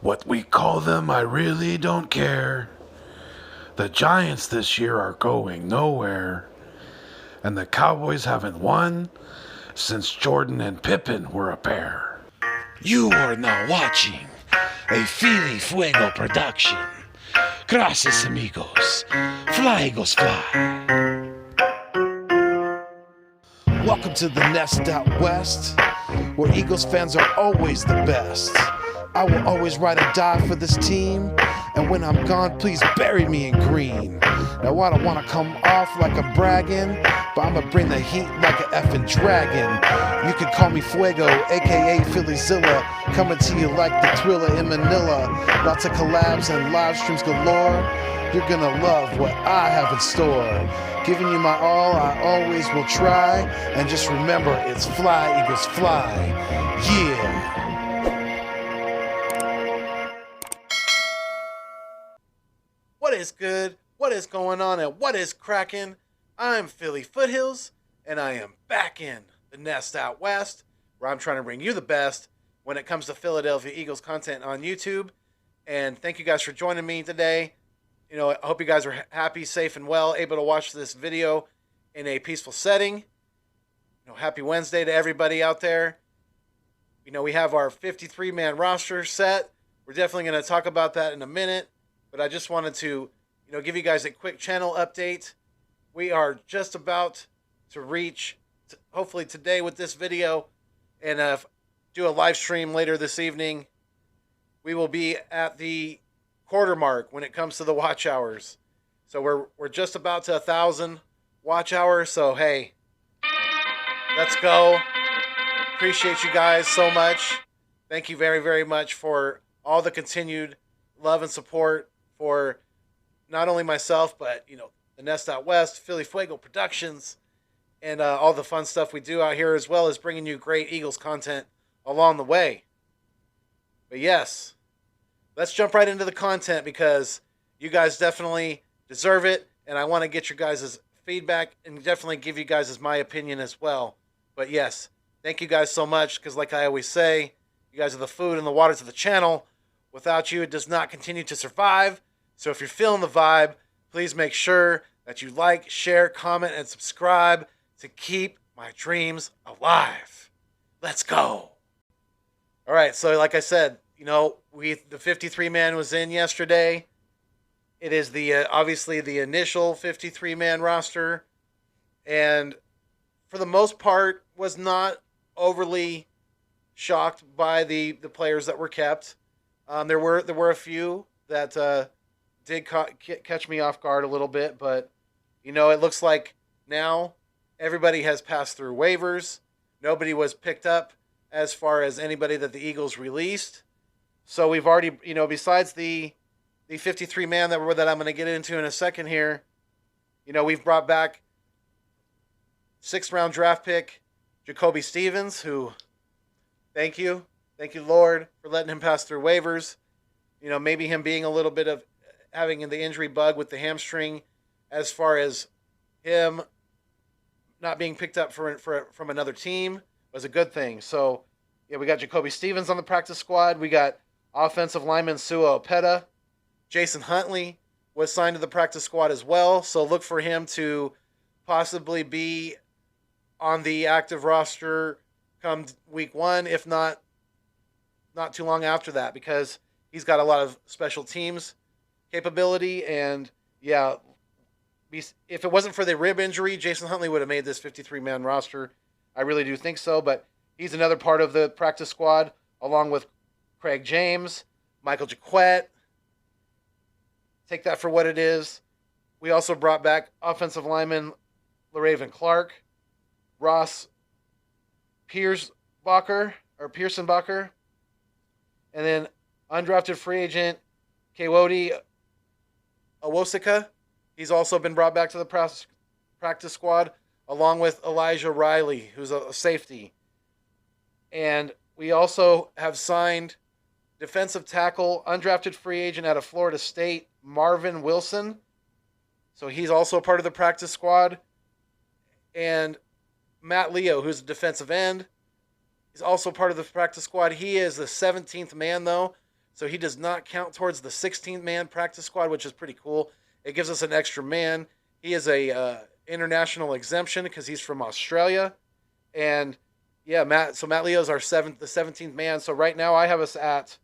What we call them, I really don't care. The Giants this year are going nowhere. And the Cowboys haven't won since Jordan and Pippen were a pair. You are now watching a Philly Fuego production. Gracias, amigos. Fly, Eagles, fly. Welcome to the Nest Out West, where Eagles fans are always the best. I will always ride or die for this team, and when I'm gone, please bury me in green. Now I don't want to come off like I'm bragging, but I'ma bring the heat like an effing dragon. You can call me Fuego, aka Phillyzilla, coming to you like the Thriller in Manila. Lots of collabs and live streams galore. You're gonna love what I have in store. Giving you my all, I always will try. And just remember, it's fly, Eagles, fly. Yeah. What is good? What is going on? And what is cracking? I'm Philly Foothills, and I am back in the Nest Out West, where I'm trying to bring you the best when it comes to Philadelphia Eagles content on YouTube. And thank you guys for joining me today. You know, I hope you guys are happy, safe, and well, able to watch this video in a peaceful setting. You know, happy Wednesday to everybody out there. You know, we have our 53-man roster set. We're definitely going to talk about that in a minute, but I just wanted to, give you guys a quick channel update. We are just about to reach, hopefully today with this video, and do a live stream later this evening. We will be at the quarter mark when it comes to the watch hours. So we're just about to 1,000 watch hours. So hey, let's go. Appreciate you guys so much. Thank you very, very much for all the continued love and support for not only myself, but the Nest Out West, Philly Fuego Productions, and all the fun stuff we do out here, as well as bringing you great Eagles content along the way. But yes, let's jump right into the content because you guys definitely deserve it, and I want to get your guys' feedback and definitely give you guys my opinion as well. But yes, thank you guys so much because like I always say, you guys are the food and the water to the channel. Without you, it does not continue to survive. So if you're feeling the vibe, please make sure that you like, share, comment, and subscribe to keep my dreams alive. Let's go. All right, so like I said, the 53-man was in yesterday. It is the obviously the initial 53-man roster, and for the most part, was not overly shocked by the players that were kept. There were a few that did catch me off guard a little bit, but it looks like now everybody has passed through waivers. Nobody was picked up as far as anybody that the Eagles released. So we've already, besides the 53-man that I'm going to get into in a second here, we've brought back 6th-round draft pick Jacoby Stevens, who, thank you, Lord, for letting him pass through waivers. Maybe him being a little bit of having the injury bug with the hamstring, as far as him not being picked up from another team was a good thing. So, yeah, we got Jacoby Stevens on the practice squad. We got offensive lineman Sua Opeta. Jason Huntley was signed to the practice squad as well, so look for him to possibly be on the active roster come week 1, if not too long after that, because he's got a lot of special teams capability. And yeah, if it wasn't for the rib injury, Jason Huntley would have made this 53-man roster. I really do think so, but he's another part of the practice squad, along with Craig James, Michael Jaquette. Take that for what it is. We also brought back offensive lineman LaRaven Clark, Ross Pearsonbacher, and then undrafted free agent Kewodi Owosika. He's also been brought back to the practice squad, along with Elijah Riley, who's a safety. And we also have signed defensive tackle, undrafted free agent out of Florida State, Marvin Wilson. So he's also part of the practice squad. And Matt Leo, who's a defensive end, he's also part of the practice squad. He is the 17th man, though, So he does not count towards the 16th man practice squad, which is pretty cool. It gives us an extra man. He is a international exemption because he's from Australia. And yeah, Matt Leo's the 17th man. So right now I have us at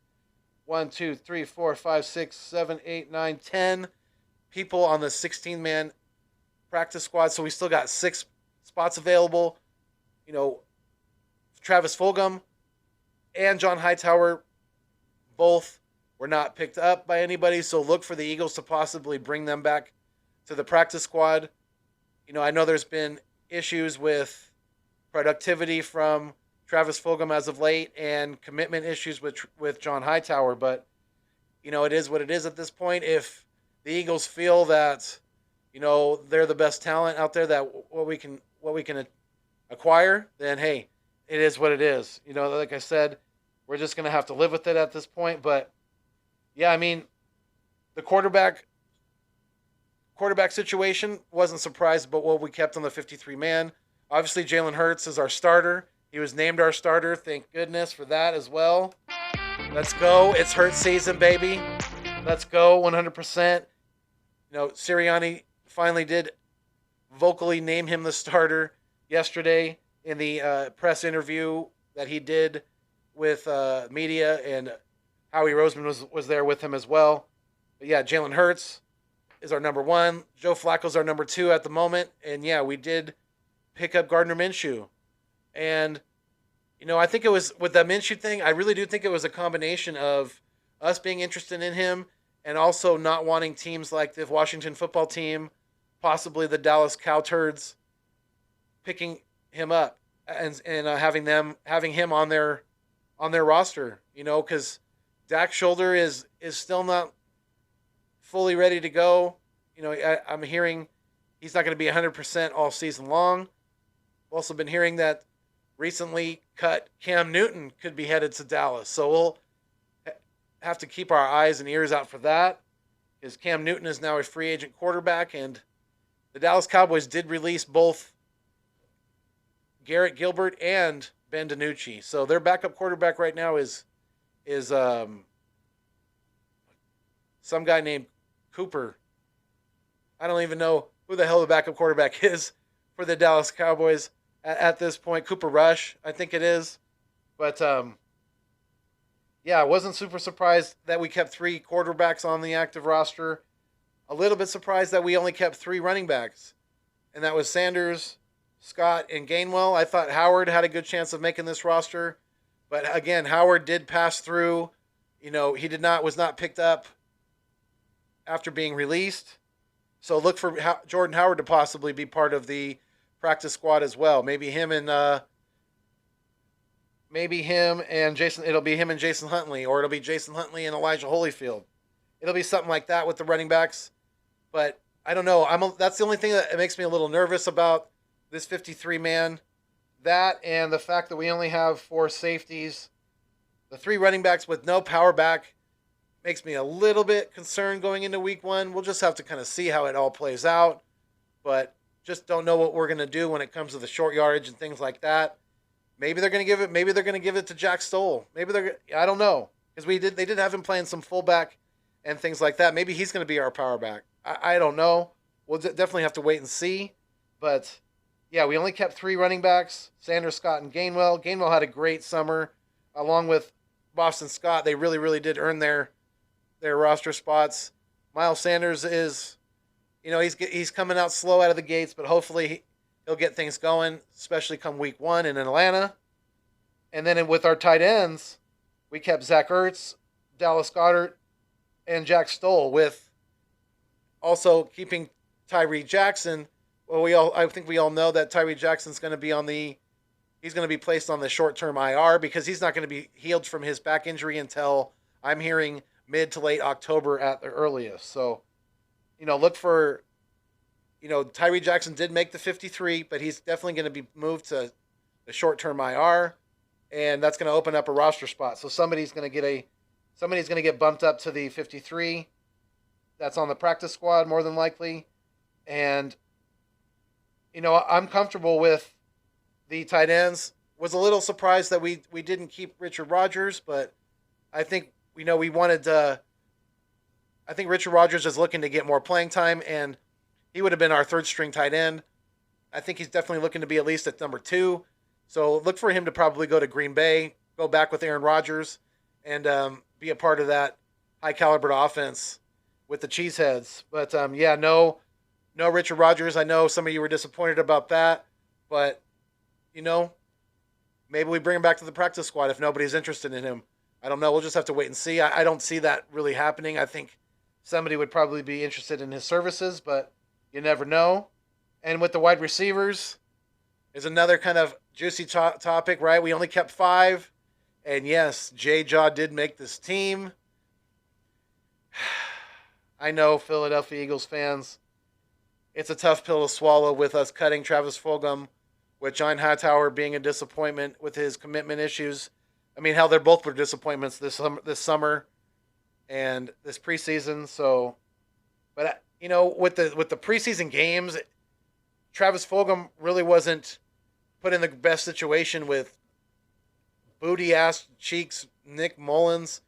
1, 2, 3, 4, 5, 6, 7, 8, 9, 10 people on the 16-man practice squad. So we still got 6 spots available. You know, Travis Fulgham and John Hightower both were not picked up by anybody. So look for the Eagles to possibly bring them back to the practice squad. You know, I know there's been issues with productivity from Travis Fulgham as of late and commitment issues with John Hightower, but you know, it is what it is at this point. If the Eagles feel that, you know, they're the best talent out there, that what we can acquire, then hey, it is what it is. You know, like I said, we're just going to have to live with it at this point, but yeah, I mean, the quarterback situation, wasn't surprised about what we kept on the 53 man. Obviously, Jalen Hurts is our starter. He was named our starter. Thank goodness for that as well. Let's go. It's Hurts season, baby. Let's go 100%. You know, Sirianni finally did vocally name him the starter yesterday in the press interview that he did with media, and Howie Roseman was there with him as well. But yeah, Jalen Hurts is our number 1. Joe Flacco's our number 2 at the moment. And yeah, we did pick up Gardner Minshew. And, you know, I think it was with the Minshew thing, I really do think it was a combination of us being interested in him and also not wanting teams like the Washington football team, possibly the Dallas Cowturds, picking him up and having him on their roster, you know, because Dak's shoulder is still not fully ready to go. You know, I'm hearing he's not going to be 100% all season long. I've also been hearing that recently cut Cam Newton could be headed to Dallas. So we'll have to keep our eyes and ears out for that, because Cam Newton is now a free agent quarterback, and the Dallas Cowboys did release both Garrett Gilbert and Ben DiNucci. So their backup quarterback right now is some guy named Cooper. I don't even know who the hell the backup quarterback is for the Dallas Cowboys at this point. Cooper Rush, I think it is. But yeah, I wasn't super surprised that we kept 3 quarterbacks on the active roster. A little bit surprised that we only kept 3 running backs, and that was Sanders, Scott, and Gainwell. I thought Howard had a good chance of making this roster, but again, Howard did pass through. You know, he was not picked up after being released. So look for Jordan Howard to possibly be part of the practice squad as well. Maybe him and Jason. It'll be him and Jason Huntley, or it'll be Jason Huntley and Elijah Holyfield. It'll be something like that with the running backs. But I don't know. That's the only thing that makes me a little nervous about this 53-man. That and the fact that we only have 4 safeties. The 3 running backs with no power back makes me a little bit concerned going into week 1. We'll just have to kind of see how it all plays out. But just don't know what we're going to do when it comes to the short yardage and things like that. Maybe they're going to give it to Jack Stoll. I don't know. Because they did have him playing some fullback and things like that. Maybe he's going to be our power back. I don't know. We'll definitely have to wait and see. But yeah, we only kept 3 running backs, Sanders, Scott, and Gainwell. Gainwell had a great summer along with Boston Scott. They really, really did earn their roster spots. Miles Sanders is, you know, he's coming out slow out of the gates, but hopefully he'll get things going, especially come week 1 in Atlanta. And then with our tight ends, we kept Zach Ertz, Dallas Goedert, and Jack Stoll, with also keeping Tyree Jackson. Well, I think we all know that Tyree Jackson's going to be he's going to be placed on the short-term IR because he's not going to be healed from his back injury until, I'm hearing, mid to late October at the earliest. So, you know, look for, you know, Tyree Jackson did make the 53, but he's definitely going to be moved to the short-term IR, and that's going to open up a roster spot. So somebody's going to get bumped up to the 53. That's on the practice squad more than likely. And, you know, I'm comfortable with the tight ends. Was a little surprised that we didn't keep Richard Rodgers, but I think we wanted I think Richard Rodgers is looking to get more playing time, and he would have been our third string tight end. I think he's definitely looking to be at least at number 2. So look for him to probably go to Green Bay, go back with Aaron Rodgers, and be a part of that high caliber offense with the Cheeseheads. But no Richard Rodgers. I know some of you were disappointed about that, but maybe we bring him back to the practice squad if nobody's interested in him. I don't know. We'll just have to wait and see. I don't see that really happening. I think somebody would probably be interested in his services, but you never know. And with the wide receivers is another kind of juicy topic, right? We only kept 5. And yes, J-Jaw did make this team. I know, Philadelphia Eagles fans, it's a tough pill to swallow with us cutting Travis Fulgham, with John Hightower being a disappointment with his commitment issues. I mean, hell, they're both were disappointments this summer and this preseason. So, but with the preseason games, Travis Fulgham really wasn't put in the best situation with booty ass cheeks Nick Mullins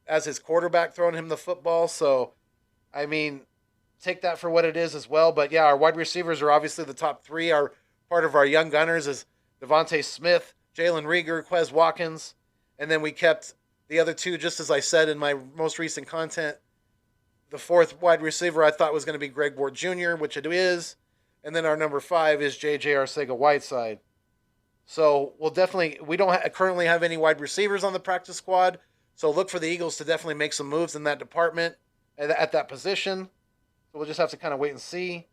as his quarterback throwing him the football. So, I mean, take that for what it is as well. But yeah, our wide receivers are obviously the top 3. Our part of our young gunners is Devontae Smith, Jalen Reagor, Quez Watkins, and then we kept the other 2, just as I said in my most recent content. The 4th wide receiver I thought was going to be Greg Ward Jr., which it is, and then our number 5 is J.J. Arcega-Whiteside. So we don't currently have any wide receivers on the practice squad, so look for the Eagles to definitely make some moves in that department at that position. So we'll just have to kind of wait and see.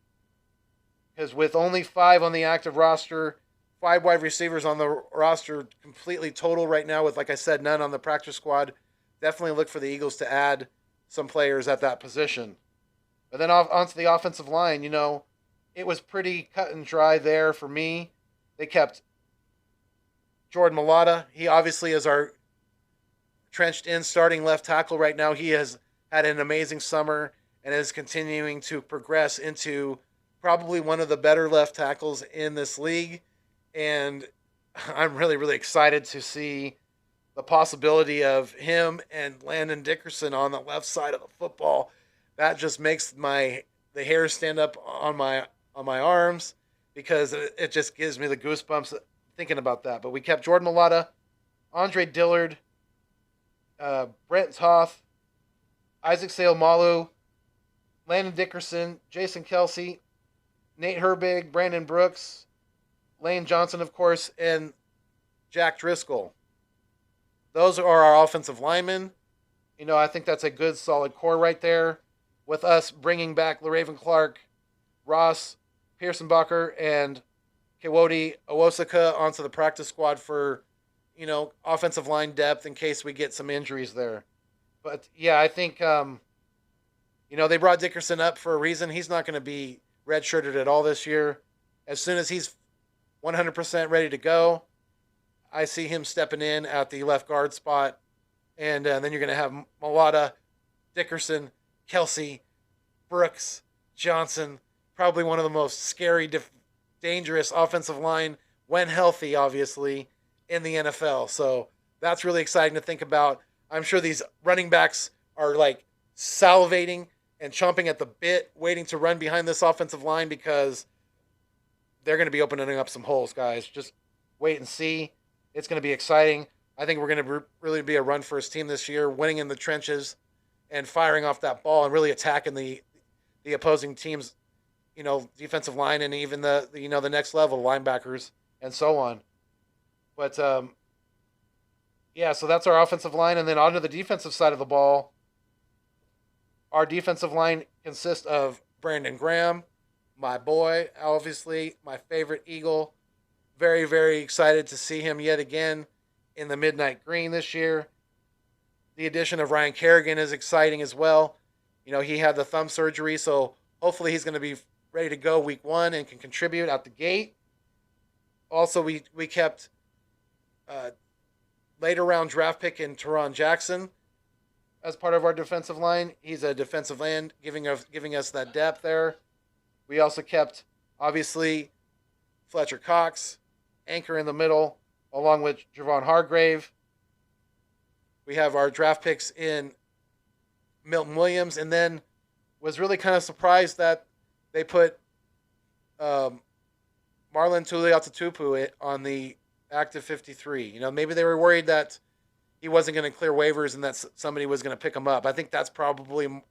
Because with only 5 on the active roster, 5 wide receivers on the roster completely total right now with, like I said, none on the practice squad, definitely look for the Eagles to add some players at that position. But then onto the offensive line, it was pretty cut and dry there for me. They kept Jordan Mulatta. He obviously is our trenched in starting left tackle right now. He has had an amazing summer and is continuing to progress into probably one of the better left tackles in this league. And I'm really, really excited to see the possibility of him and Landon Dickerson on the left side of the football. That just makes the hairs stand up on my arms, because it just gives me the goosebumps thinking about that. But we kept Jordan Mulatta, Andre Dillard, Brent Toth, Isaac Seumalo, Landon Dickerson, Jason Kelsey, Nate Herbig, Brandon Brooks, Lane Johnson, of course, and Jack Driscoll. Those are our offensive linemen. I think that's a good, solid core right there, with us bringing back LaRaven Clark, Ross Pearson-Bucker, and Kewodi Owosika onto the practice squad for, offensive line depth in case we get some injuries there. But, yeah, I think, they brought Dickerson up for a reason. He's not going to be redshirted at all this year. As soon as he's 100% ready to go, I see him stepping in at the left guard spot. And then you're going to have Mulatta, Dickerson, Kelsey, Brooks, Johnson, probably one of the most scary, dangerous offensive line, when healthy, obviously, in the NFL. So that's really exciting to think about. I'm sure these running backs are like salivating and chomping at the bit, waiting to run behind this offensive line, because they're going to be opening up some holes, guys. Just wait and see. It's going to be exciting. I think we're going to really be a run-first team this year, winning in the trenches and firing off that ball and really attacking the opposing team's, defensive line, and even the next level linebackers and so on. But so that's our offensive line, and then on to the defensive side of the ball. Our defensive line consists of Brandon Graham, my boy, obviously my favorite Eagle. Very, very excited to see him yet again in the midnight green this year. The addition of Ryan Kerrigan is exciting as well. He had the thumb surgery, so hopefully he's going to be ready to go week 1 and can contribute out the gate. Also, we kept later round draft pick in Teron Jackson as part of our defensive line. He's a defensive end, giving us that depth there. We also kept, obviously, Fletcher Cox, anchor in the middle, along with Javon Hargrave. We have our draft picks in Milton Williams, and then was really kind of surprised that they put um, Marlon Tuliaututupu on the active 53. Maybe they were worried that he wasn't going to clear waivers and that somebody was going to pick him up. I think that's probably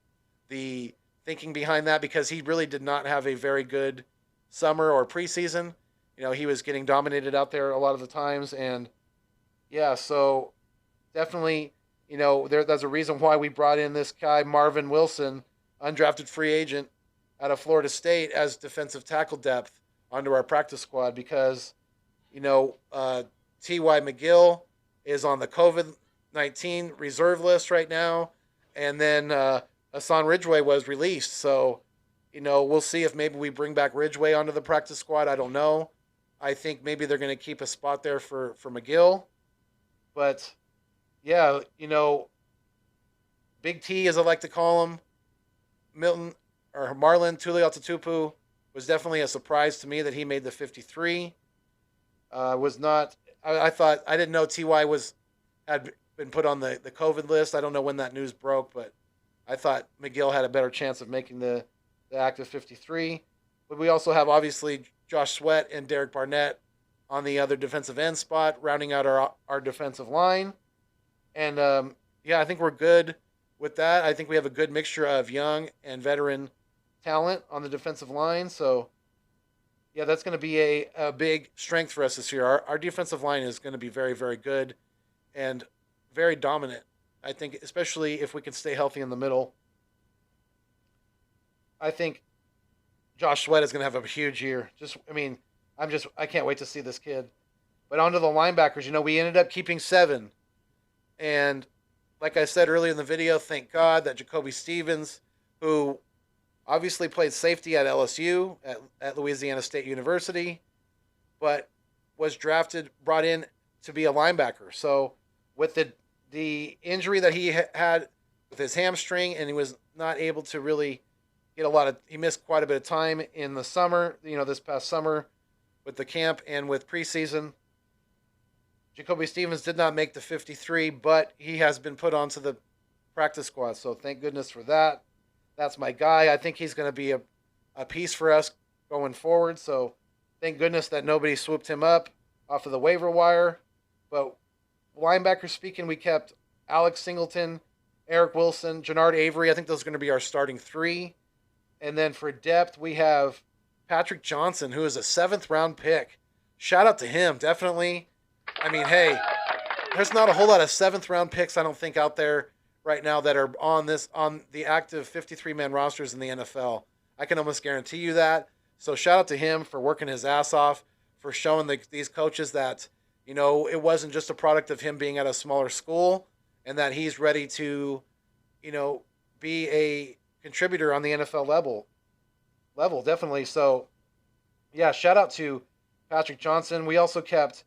the thinking behind that, because he really did not have a very good summer or preseason. He was getting dominated out there a lot of the times, and yeah, so definitely, there's a reason why we brought in this guy Marvin Wilson, undrafted free agent out of Florida State, as defensive tackle depth onto our practice squad, because T.Y. McGill is on the COVID-19 reserve list right now, and then Hassan Ridgeway was released. So, we'll see if maybe we bring back Ridgeway onto the practice squad. I don't know. I think maybe they're going to keep a spot there for McGill. But, yeah, Big T, as I like to call him, Marlon Tuliaututupu, was definitely a surprise to me that he made the 53. Was not. I thought, I didn't know Ty had been put on the COVID list. I don't know when that news broke, but I thought McGill had a better chance of making the active 53. But we also have, obviously, Josh Sweat and Derek Barnett on the other defensive end spot, rounding out our defensive line. And I think we're good with that. I think we have a good mixture of young and veteran talent on the defensive line. So, yeah, that's going to be a big strength for us this year. Our defensive line is going to be very, very good and very dominant. I think, especially if we can stay healthy in the middle. I think Josh Sweat is going to have a huge year. I can't wait to see this kid. But onto the linebackers, we ended up keeping 7. And like I said earlier in the video, thank God that Jacoby Stevens, who obviously played safety at LSU, at Louisiana State University, but was brought in to be a linebacker. So with the injury that he had with his hamstring, and he was not able to really he missed quite a bit of time in the summer, this past summer with the camp and with preseason. Jacoby Stevens did not make the 53, but he has been put onto the practice squad. So thank goodness for that. That's my guy. I think he's going to be a piece for us going forward. So thank goodness that nobody swooped him up off of the waiver wire. But linebacker speaking, we kept Alex Singleton, Eric Wilson, Jannard Avery. I think those are going to be our starting 3. And then for depth, we have Patrick Johnson, who is a 7th round pick. Shout out to him, definitely. Hey, there's not a whole lot of 7th round picks, I don't think, out there right now that are on the active 53-man rosters in the NFL. I can almost guarantee you that. So shout out to him for working his ass off, for showing these coaches that, it wasn't just a product of him being at a smaller school, and that he's ready to, be a contributor on the NFL level, definitely. So, yeah, shout out to Patrick Johnson. We also kept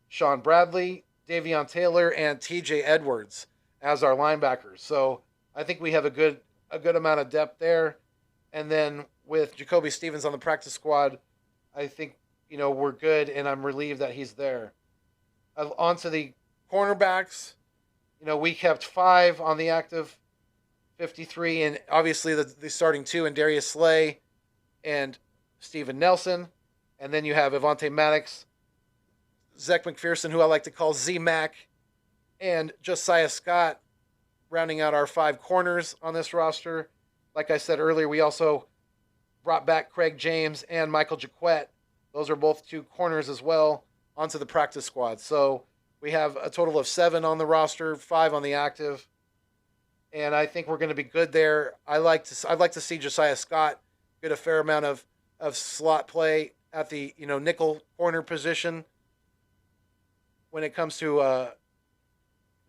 Sean Bradley, Davion Taylor, and TJ Edwards as our linebackers. So I think we have a good amount of depth there. And then with Jacoby Stevens on the practice squad, I think, we're good, and I'm relieved that he's there. On to the cornerbacks. We kept 5 on the active 53, and obviously the starting 2, and Darius Slay and Steven Nelson. And then you have Avonte Maddox, Zach McPherson, who I like to call Z-Mac, and Josiah Scott, rounding out our 5 corners on this roster. Like I said earlier, we also brought back Craig James and Michael Jaquette. Those are both 2 corners as well onto the practice squad. So we have a total of 7 on the roster, 5 on the active. And I think we're going to be good there. I'd like to see Josiah Scott get a fair amount of slot play at the nickel corner position when it comes to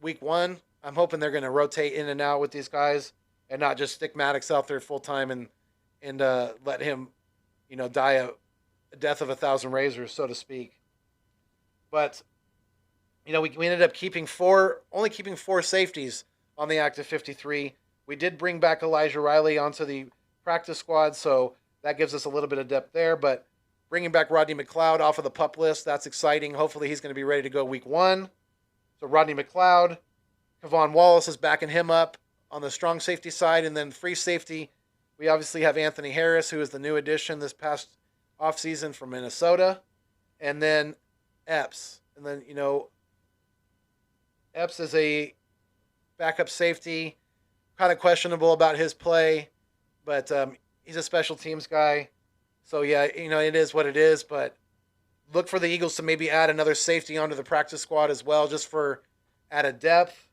week 1. I'm hoping they're going to rotate in and out with these guys and not just stick Maddox out there full time and let him die a death of 1,000 razors, so to speak. But we ended up only keeping 4 safeties on the active 53. We did bring back Elijah Riley onto the practice squad, so that gives us a little bit of depth there. But bringing back Rodney McLeod off of the PUP list, that's exciting. Hopefully he's going to be ready to go week 1. So Rodney McLeod, Kevon Wallace is backing him up on the strong safety side. And then free safety, we obviously have Anthony Harris, who is the new addition this past offseason from Minnesota. And then Epps. And then, Epps is a backup safety. Kind of questionable about his play, but he's a special teams guy. So, yeah, it is what it is. But look for the Eagles to maybe add another safety onto the practice squad as well, just for added depth.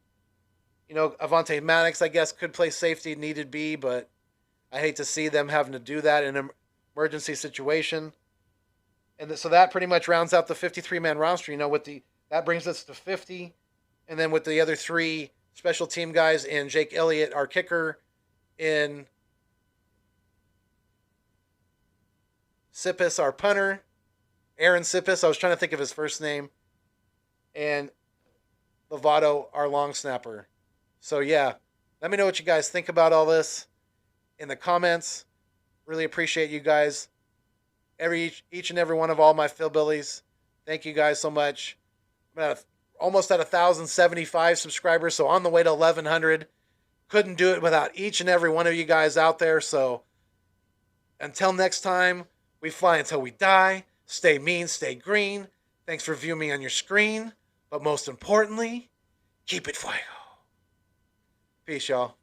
Avonte Maddox, I guess, could play safety needed be, but I hate to see them having to do that in an emergency situation. And so that pretty much rounds out the 53-man roster. That brings us to 50. And then with the other 3 special team guys in Jake Elliott, our kicker, in Sippis, our punter, Aaron Sippis, I was trying to think of his first name, and Lovato, our long snapper. So, yeah, let me know what you guys think about all this in the comments. Really appreciate you guys. Each and every one of all my Philbillies. Thank you guys so much. I'm almost at 1,075 subscribers, so on the way to 1,100. Couldn't do it without each and every one of you guys out there. So until next time, we fly until we die. Stay mean, stay green. Thanks for viewing me on your screen. But most importantly, keep it fuego. Peace, y'all.